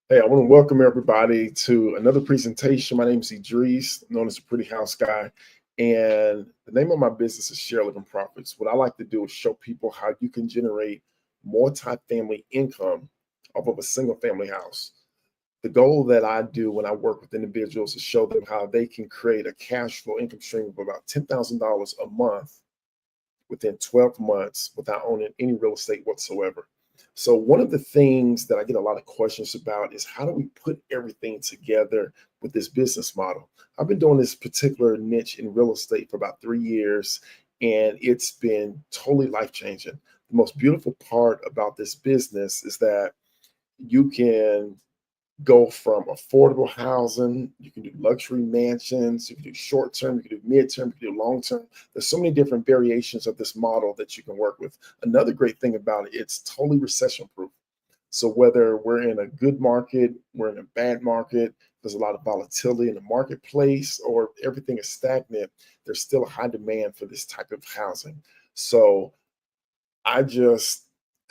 Hey, I want to welcome everybody to another presentation. My name is Idris, known as the Pretty House Guy. And the name of my business is Share Living Profits. What I like to do is show people how you can generate multi-family income off of a single family house. The goal that I do when I work with individuals is show them how they can create a cash flow income stream of about $10,000 a month within 12 months without owning any real estate whatsoever. So, one of the things that I get a lot of questions about is how do we put everything together with this business model? I've been doing this particular niche in real estate for about 3 years, and it's been totally life changing. The most beautiful part about this business is that you can go from affordable housing, you can do luxury mansions, you can do short term, you can do mid term, you can do long term. There's so many different variations of this model that you can work with. Another great thing about it, it's totally recession proof. So whether we're in a good market, we're in a bad market, there's a lot of volatility in the marketplace, or everything is stagnant, there's still a high demand for this type of housing. So I just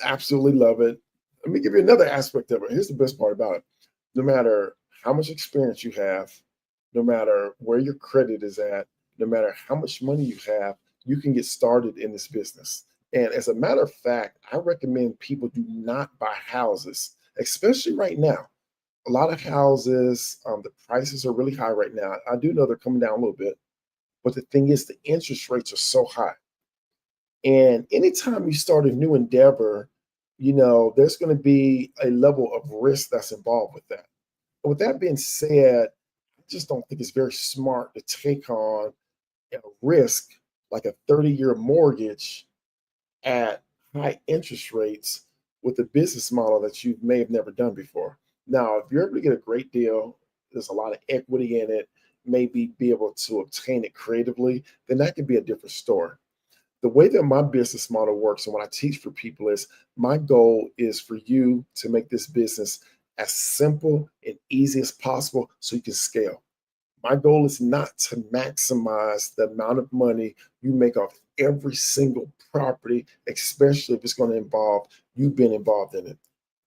absolutely love it. Let me give you another aspect of it. Here's the best part about it. No matter how much experience you have, no matter where your credit is at, no matter how much money you have, you can get started in this business. And as a matter of fact, I recommend people do not buy houses, especially right now. A lot of houses, the prices are really high right now. I do know they're coming down a little bit, but the thing is, the interest rates are so high. And anytime you start a new endeavor, there's going to be a level of risk that's involved with that. But with that being said, I just don't think it's very smart to take on a risk like a 30-year mortgage at high interest rates with a business model that you may have never done before. Now, if you're able to get a great deal, there's a lot of equity in it, maybe be able to obtain it creatively, then that could be a different story. The way that my business model works and what I teach for people is my goal is for you to make this business as simple and easy as possible so you can scale. My goal is not to maximize the amount of money you make off every single property, especially if it's going to involve you being involved in it.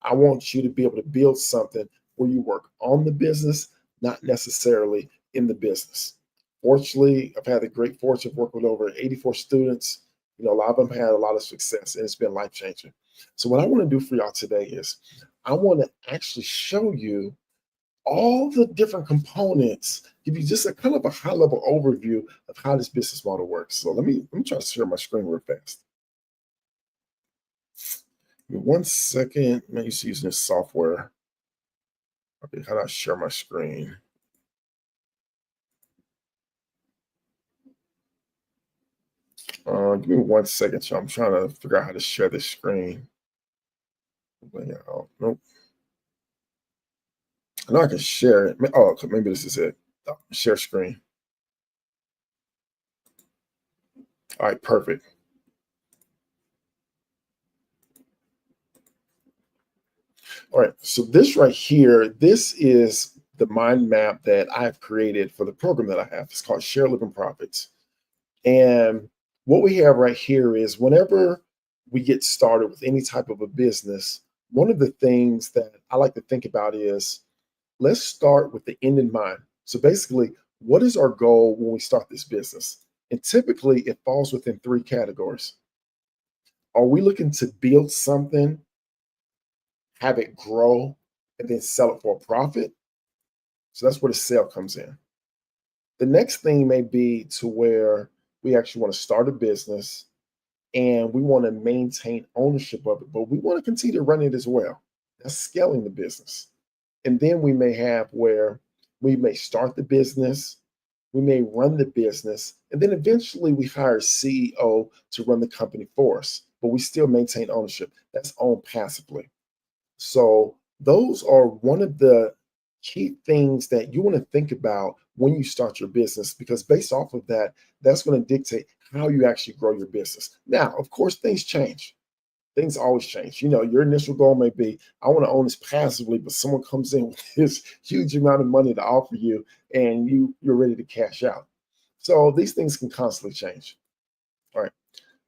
I want you to be able to build something where you work on the business, not necessarily in the business. Fortunately, I've had the great fortune of working with over 84 students. A lot of them had a lot of success and it's been life changing. So, what I want to do for y'all today is I want to actually show you all the different components, give you just a kind of a high level overview of how this business model works. So let me try to share my screen real fast. Give me 1 second. I'm using this software. Okay, how do I share my screen? Give me 1 second, so I'm trying to figure out how to share this screen. Oh, nope. I know I can share it. Oh, okay, maybe this is it. Share screen. All right, perfect. All right, so this right here, this is the mind map that I've created for the program that I have. It's called Share Living Profits. And what we have right here is whenever we get started with any type of a business, one of the things that I like to think about is let's start with the end in mind. So basically, what is our goal when we start this business? And typically, it falls within three categories. Are we looking to build something, have it grow, and then sell it for a profit? So that's where the sale comes in. The next thing may be to where we actually want to start a business and we want to maintain ownership of it, but we want to continue to run it as well. That's scaling the business. And then we may have where we may start the business, we may run the business, and then eventually we hire a CEO to run the company for us, but we still maintain ownership. That's owned passively. So those are one of the key things that you want to think about when you start your business, because based off of that, that's going to dictate how you actually grow your business. Now, of course, things change. Things always change. Your initial goal may be, I want to own this passively, but someone comes in with this huge amount of money to offer you, and you're ready to cash out. So these things can constantly change. All right.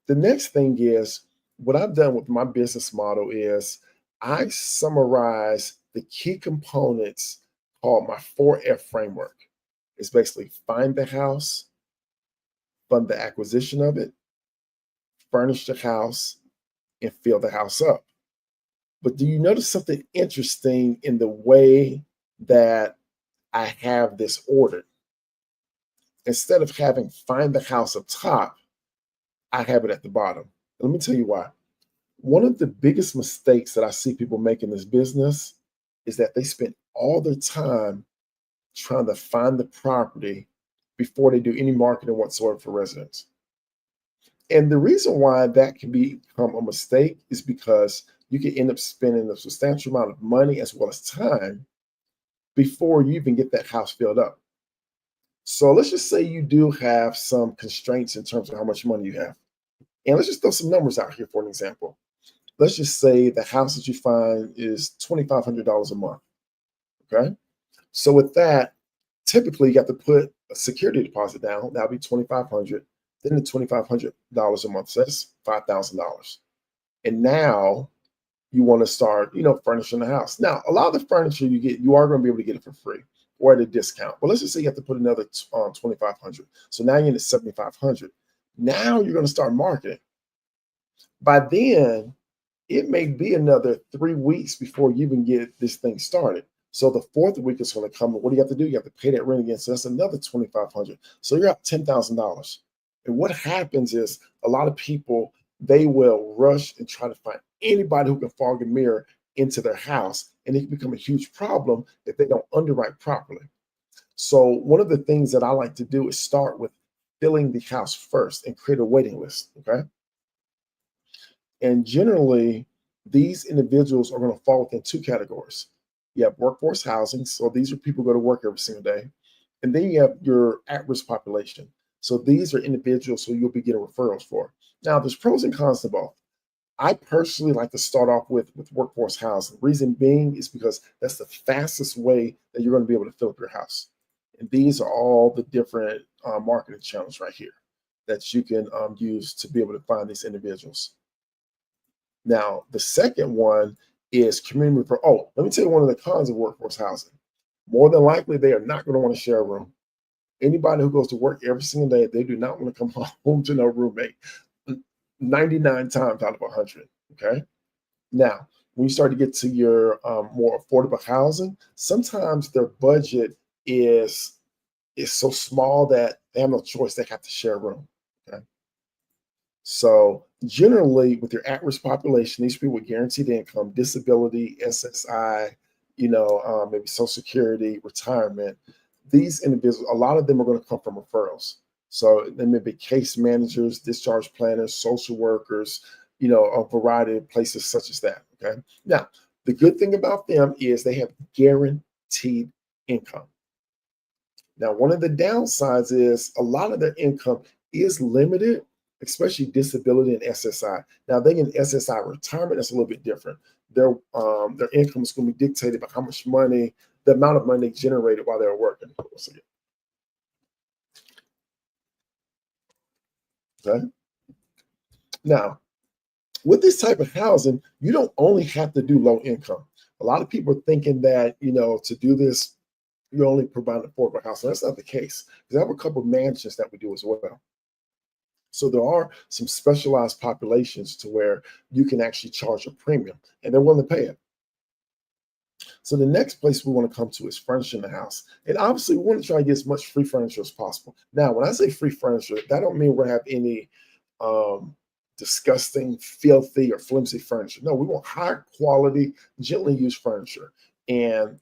The next thing is what I've done with my business model is I summarize the key components called my 4F framework. It's basically find the house, fund the acquisition of it, furnish the house, and fill the house up. But do you notice something interesting in the way that I have this ordered? Instead of having find the house up top, I have it at the bottom. Let me tell you why. One of the biggest mistakes that I see people make in this business is that they spend all their time trying to find the property before they do any marketing whatsoever for residents. And the reason why that can become a mistake is because you can end up spending a substantial amount of money as well as time before you even get that house filled up. So let's just say you do have some constraints in terms of how much money you have. And let's just throw some numbers out here for an example. Let's just say the house that you find is $2,500 a month. Okay. So with that, typically you have to put a security deposit down. That'll be $2,500. Then the $2,500 a month, so that's $5,000. And now you want to start, furnishing the house. Now, a lot of the furniture you get, you are going to be able to get it for free or at a discount. But let's just say you have to put another 2,500. So now you're at 7,500. Now you're going to start marketing. By then, it may be another 3 weeks before you even get this thing started. So the fourth week is going to come. And what do you have to do? You have to pay that rent again. So that's another 2,500. So you're up $10,000. And what happens is a lot of people, they will rush and try to find anybody who can fog and mirror into their house. And it can become a huge problem if they don't underwrite properly. So one of the things that I like to do is start with filling the house first and create a waiting list. Okay. And generally, these individuals are going to fall within two categories. You have workforce housing. So these are people who go to work every single day. And then you have your at-risk population. So these are individuals who you'll be getting referrals for. Now, there's pros and cons to both. I personally like to start off with workforce housing. Reason being is because that's the fastest way that you're going to be able to fill up your house. And these are all the different marketing channels right here that you can use to be able to find these individuals. Now, the second one is community referral. Oh, let me tell you one of the cons of workforce housing. More than likely, they are not going to want to share a room. Anybody who goes to work every single day, they do not want to come home to no roommate 99 times out of 100. Okay. Now, when you start to get to your more affordable housing, sometimes their budget is so small that they have no choice. They have to share a room. Okay. So generally, with your at-risk population, these people with guaranteed income, disability, SSI, maybe Social Security, retirement, these individuals, a lot of them are going to come from referrals. So they may be case managers, discharge planners, social workers, a variety of places such as that. Okay. Now, the good thing about them is they have guaranteed income. Now, one of the downsides is a lot of their income is limited, especially disability and SSI. Now, they get SSI retirement, that's a little bit different. Their income is going to be dictated by how much money, the amount of money they generated while they were working. Okay. Now, with this type of housing, you don't only have to do low income. A lot of people are thinking that, to do this, you're only providing affordable housing. That's not the case. Because I have a couple of mansions that we do as well. So there are some specialized populations to where you can actually charge a premium and they're willing to pay it. So the next place we want to come to is furnishing the house. And obviously we want to try to get as much free furniture as possible. Now, when I say free furniture, that don't mean we're going to have any disgusting, filthy, or flimsy furniture. No, we want high quality, gently used furniture. And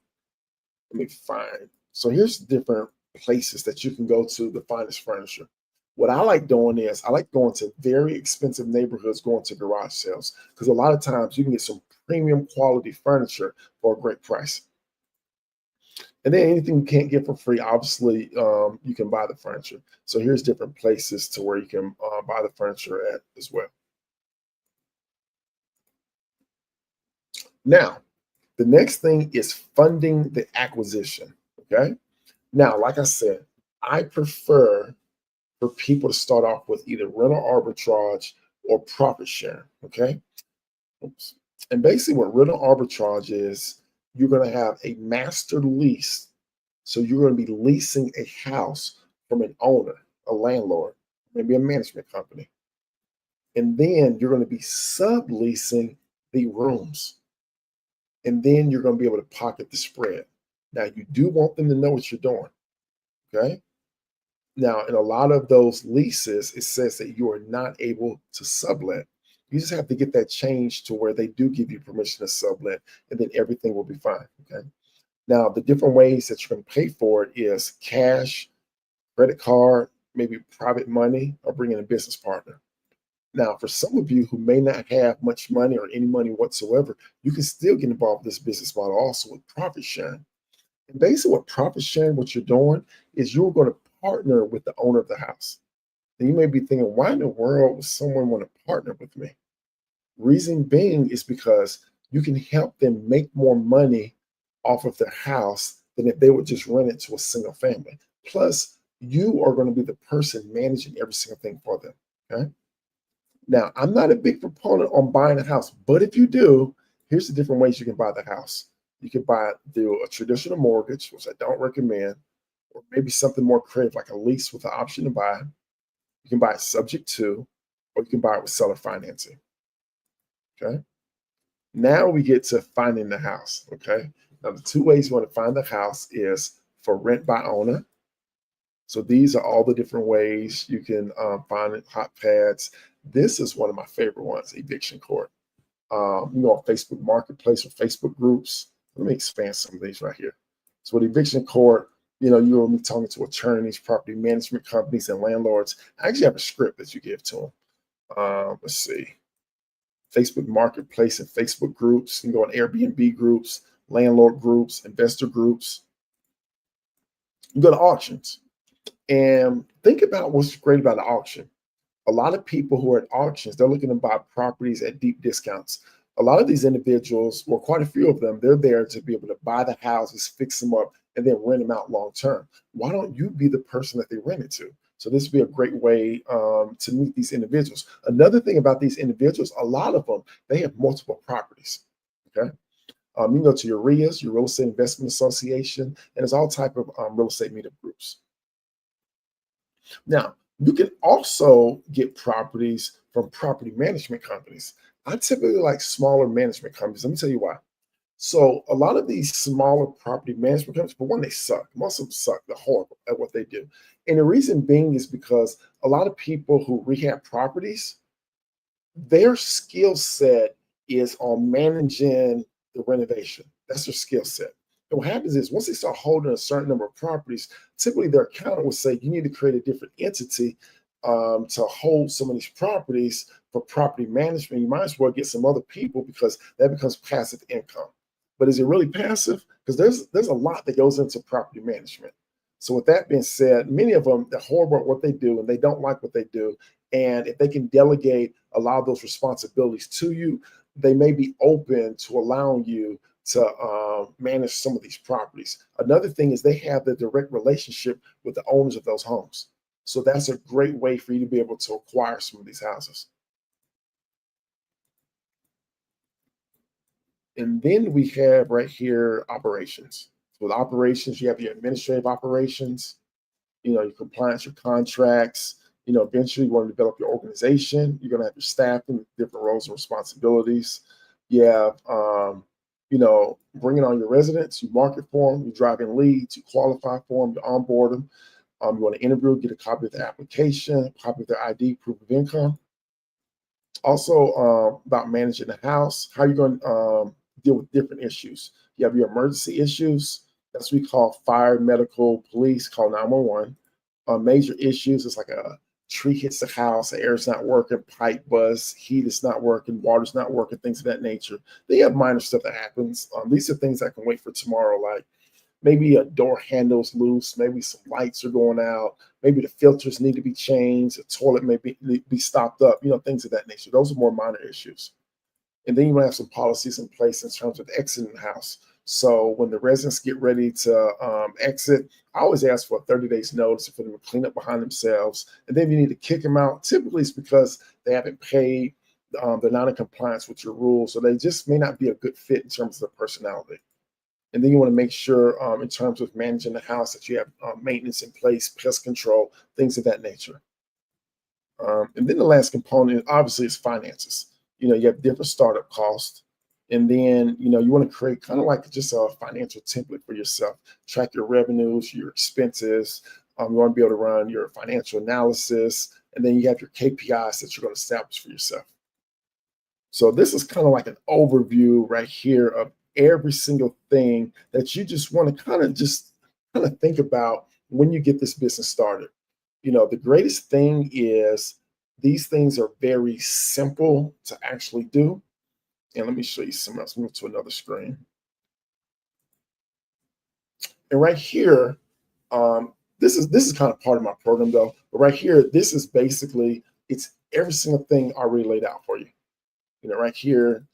let me find. So here's different places that you can go to find this furniture. What I like doing is I like going to very expensive neighborhoods, going to garage sales, because a lot of times you can get some premium quality furniture for a great price. And then anything you can't get for free, obviously, you can buy the furniture. So here's different places to where you can buy the furniture at as well. Now, the next thing is funding the acquisition. Okay. Now, like I said, I prefer for people to start off with either rental arbitrage or profit sharing. Okay. Oops. And basically, what rental arbitrage is, you're going to have a master lease. So you're going to be leasing a house from an owner, a landlord, maybe a management company. And then you're going to be subleasing the rooms. And then you're going to be able to pocket the spread. Now, you do want them to know what you're doing. Okay. Now, in a lot of those leases, it says that you are not able to sublet. You just have to get that changed to where they do give you permission to sublet, and then everything will be fine. Okay. Now, the different ways that you can pay for it is cash, credit card, maybe private money, or bring in a business partner. Now, for some of you who may not have much money or any money whatsoever, you can still get involved with this business model also with profit sharing. And basically, what profit sharing, what you're doing is you're going to partner with the owner of the house. And you may be thinking, why in the world would someone want to partner with me? Reason being is because you can help them make more money off of their house than if they would just rent it to a single family. Plus, you are going to be the person managing every single thing for them. Okay. Now, I'm not a big proponent on buying a house, but if you do, here's the different ways you can buy the house. You can buy it through a traditional mortgage, which I don't recommend, or maybe something more creative like a lease with the option to buy. You can buy it subject to, or you can buy it with seller financing. Okay. Now we get to finding the house. Okay. Now, the two ways you want to find the house is for rent by owner. So these are all the different ways you can find hot pads. This is one of my favorite ones, eviction court. You know, on Facebook Marketplace or Facebook groups. Let me expand some of these right here. So with eviction court, you know, you'll be talking to attorneys, property management companies, and landlords. I actually have a script that you give to them. Let's see. Facebook Marketplace and Facebook groups. You can go on Airbnb groups, landlord groups, investor groups. You go to auctions. And think about what's great about an auction. A lot of people who are at auctions, they're looking to buy properties at deep discounts. A lot of these individuals, well, quite a few of them, they're there to be able to buy the houses, fix them up, and then rent them out long term. Why don't you be the person that they rent it to? So this would be a great way to meet these individuals. Another thing about these individuals, a lot of them, they have multiple properties. Okay. You can go to your RIAs, your Real Estate Investment Association, and there's all type of real estate meetup groups. Now, you can also get properties from property management companies. I typically like smaller management companies. Let me tell you why. So a lot of these smaller property management companies, for one, they suck. Most of them suck. They're horrible at what they do. And the reason being is because a lot of people who rehab properties, their skill set is on managing the renovation. That's their skill set. And what happens is once they start holding a certain number of properties, typically their accountant will say you need to create a different entity to hold some of these properties for property management. You might as well get some other people because that becomes passive income. But is it really passive? Because there's a lot that goes into property management. So with that being said, many of them, they're horrible at what they do and they don't like what they do. And if they can delegate a lot of those responsibilities to you, they may be open to allowing you to manage some of these properties. Another thing is they have the direct relationship with the owners of those homes. So that's a great way for you to be able to acquire some of these houses. And then we have right here operations. So with operations, you have your administrative operations, you know, your compliance, your contracts. You know, eventually you want to develop your organization. You're going to have your staff in different roles and responsibilities. You have, you know, bringing on your residents, you market for them, you drive in leads, you qualify for them, you onboard them. You want to interview, get a copy of the application, copy of their ID, proof of income. Also about managing the house, how you're going to deal with different issues. You have your emergency issues. That's what we call fire, medical, police, call 911. Major issues is like a tree hits the house, the air's not working, pipe buzz, heat is not working, water's not working, things of that nature. They have minor stuff that happens. These are things that can wait for tomorrow, like maybe a door handle's loose, maybe some lights are going out, maybe the filters need to be changed, the toilet may be stopped up, you know, things of that nature. Those are more minor issues. And then you want to have some policies in place in terms of exiting the house. So when the residents get ready to exit, I always ask for a 30 days notice for them to clean up behind themselves. And then you need to kick them out. Typically it's because they haven't paid, they're not in compliance with your rules, so they just may not be a good fit in terms of their personality. And then you want to make sure, in terms of managing the house, that you have maintenance in place, pest control, things of that nature. And then the last component, obviously, is finances. You have different startup costs. And then, you want to create kind of like just a financial template for yourself. Track your revenues, your expenses. You want to be able to run your financial analysis. And then you have your KPIs that you're going to establish for yourself. So this is kind of like an overview right here of every single thing that you just want to kind of think about when you get this business started. The greatest thing is these things are very simple to actually do. And let me show you something else. Move to another screen. And right here, this is kind of part of my program though. But right here, this is basically it's every single thing already laid out for you. Right here,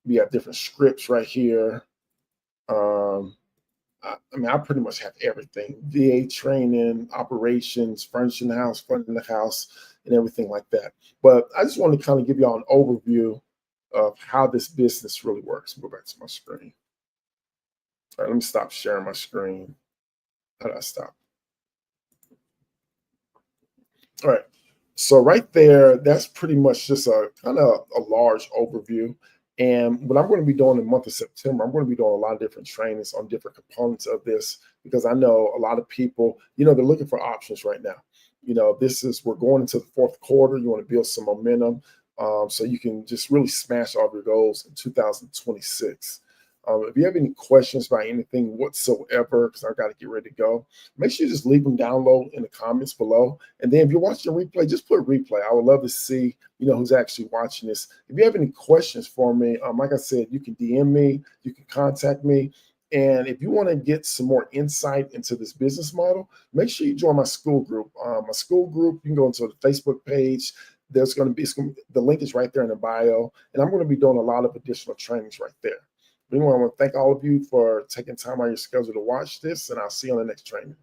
we have different scripts right here. I pretty much have everything: VA training, operations, furnishing the house, funding the house, and everything like that. But I just want to kind of give y'all an overview of how this business really works. Go back to my screen. All right, let me stop sharing my screen. How did I stop? All right. So right there, that's pretty much just a kind of a large overview. And what I'm going to be doing in the month of September, I'm going to be doing a lot of different trainings on different components of this, because I know a lot of people, they're looking for options right now. We're going into the fourth quarter. You want to build some momentum, so you can just really smash all of your goals in 2026. If you have any questions about anything whatsoever, because I've got to get ready to go, make sure you just leave them down low in the comments below. And then if you're watching the replay, just put replay. I would love to see, who's actually watching this. If you have any questions for me, like I said, you can DM me, you can contact me. And if you want to get some more insight into this business model, make sure you join my school group. My school group, you can go into the Facebook page. There's going to be the link is right there in the bio. And I'm going to be doing a lot of additional trainings right there. Anyway, I want to thank all of you for taking time out of your schedule to watch this, and I'll see you on the next training.